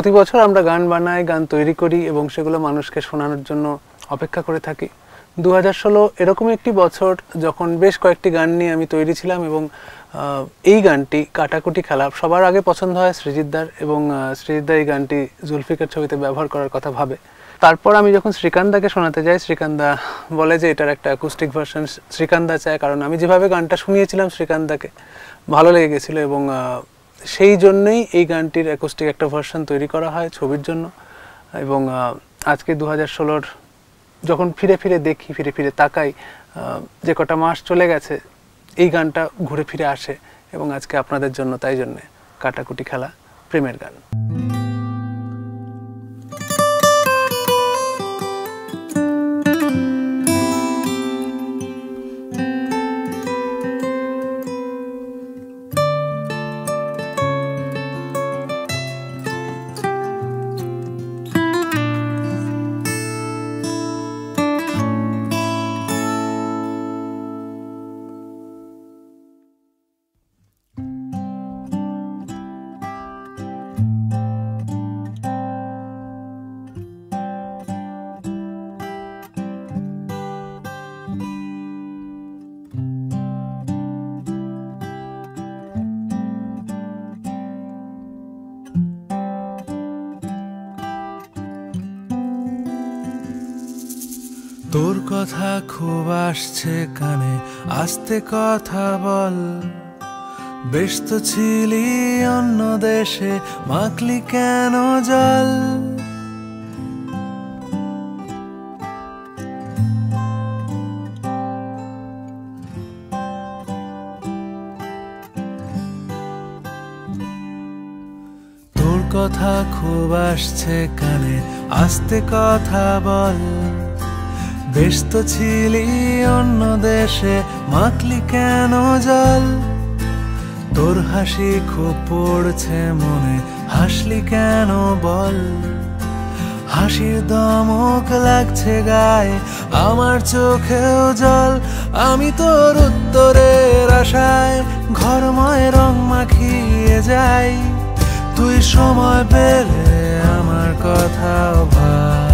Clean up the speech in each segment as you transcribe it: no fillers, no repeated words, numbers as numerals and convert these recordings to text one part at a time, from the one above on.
প্রতি বছর আমরা গান বানাই, গান তৈরি করি এবং সেগুলো মানুষকে শোনানোর জন্য অপেক্ষা করে থাকি। 2016 এরকম একটি বছর যখন বেশ কয়েকটি গান নিয়ে আমি তৈরি ছিলাম এবং এই গানটি কাটাকুটি খেলা সবার আগে পছন্দ হয় সৃজিতদার, এবং সৃজিতদা এই গানটি জুলফিকার ছবিতে ব্যবহার করার কথা ভাবে। তারপর আমি যখন শ্রীকান্তদাকে শোনাতে যাই, শ্রীকান্তদা বলে যে এটার একটা অ্যাকুস্টিক ভার্সন শ্রীকান্তদা চায়, কারণ আমি যেভাবে গানটা শুনিয়েছিলাম শ্রীকান্তদাকে ভালো লেগে গেছিলো এবং সেই জন্যই এই গানটির অ্যাকুস্টিক একটা ভার্সন তৈরি করা হয় ছবির জন্য। এবং আজকে 2016 যখন ফিরে ফিরে দেখি, ফিরে ফিরে তাকাই, যে কটা মাস চলে গেছে এই গানটা ঘুরে ফিরে আসে এবং আজকে আপনাদের জন্য তাই জন্যে কাটাকুটি খেলা প্রেমের গান। তোর কথা খুব আসছে কানে, আস্তে কথা বল। বেশ তো ছিলি অন্য দেশে, মাখলি কেন জল? তোর কথা খুব আসছে কানে, আস্তে কথা বল। বেশ তো ছিলি অন্য দেশে, মাখলি কেন জল? তোর হাসি খুব পড়ছে মনে, হাসলি কেন বল? হাসির দমক লাগছে গায়ে, আমার চোখেও জল। আমি তোর উত্তরের আশায় ঘরময় রং মাখিয়ে যাই। তুই সময় পেলে আমার কথাও ভাব।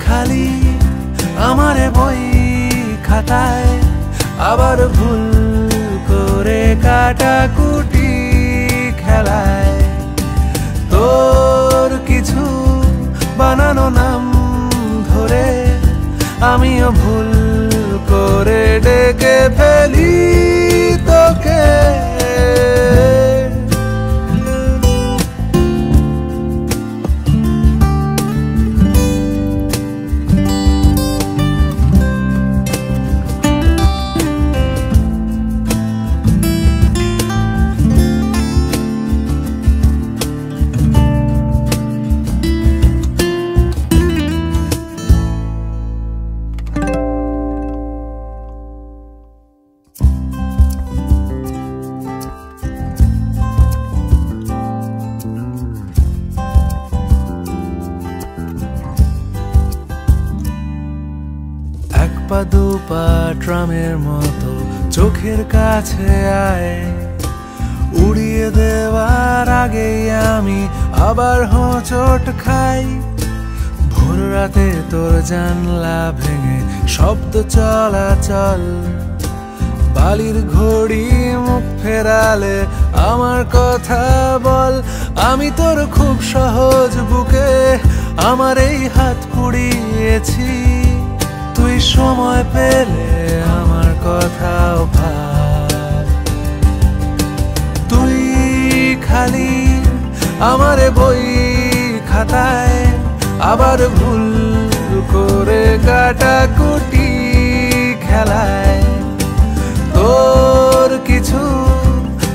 খালি আমারে বই খাতায় আবার ভুল করে কাটাকুটি খেলায়। তোর কিছু বানানো নাম ধরে আমিও ভুল করে ডেকে ফেলি তোকে। দুপা ট্রামের মতো চোখের কাছে আয়। উড়িয়ে দেওয়ার আগেই আমি আবার হোঁচট খাই। ভোর রাতে তোর জানলা ভেঙে শব্দ চলাচল। বালির ঘড়ি মুখ ফেরালে আমার কথা বল। আমি তোর খুব সহজ বুকে আমার এই হাত পুড়িয়েছি। তুই সময় পেলে আমার কথাও ভাব। তুই খালি আমারে বই খাতায় আবার ভুল করে কাটাকুটি খেলায়। তোর কিছু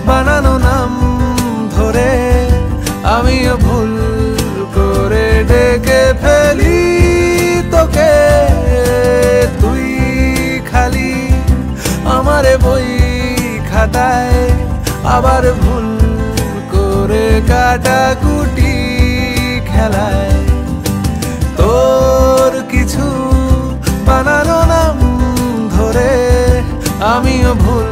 বানানো নাম ধরে আমিও ভুল করে ডেকে ফেলি তোকে। তুই খালি আমারে বই খাতায় আবার ভুল করে কাটাকুটি খেলায়। তোর কিছু বানানো নাম ধরে আমিও ভুল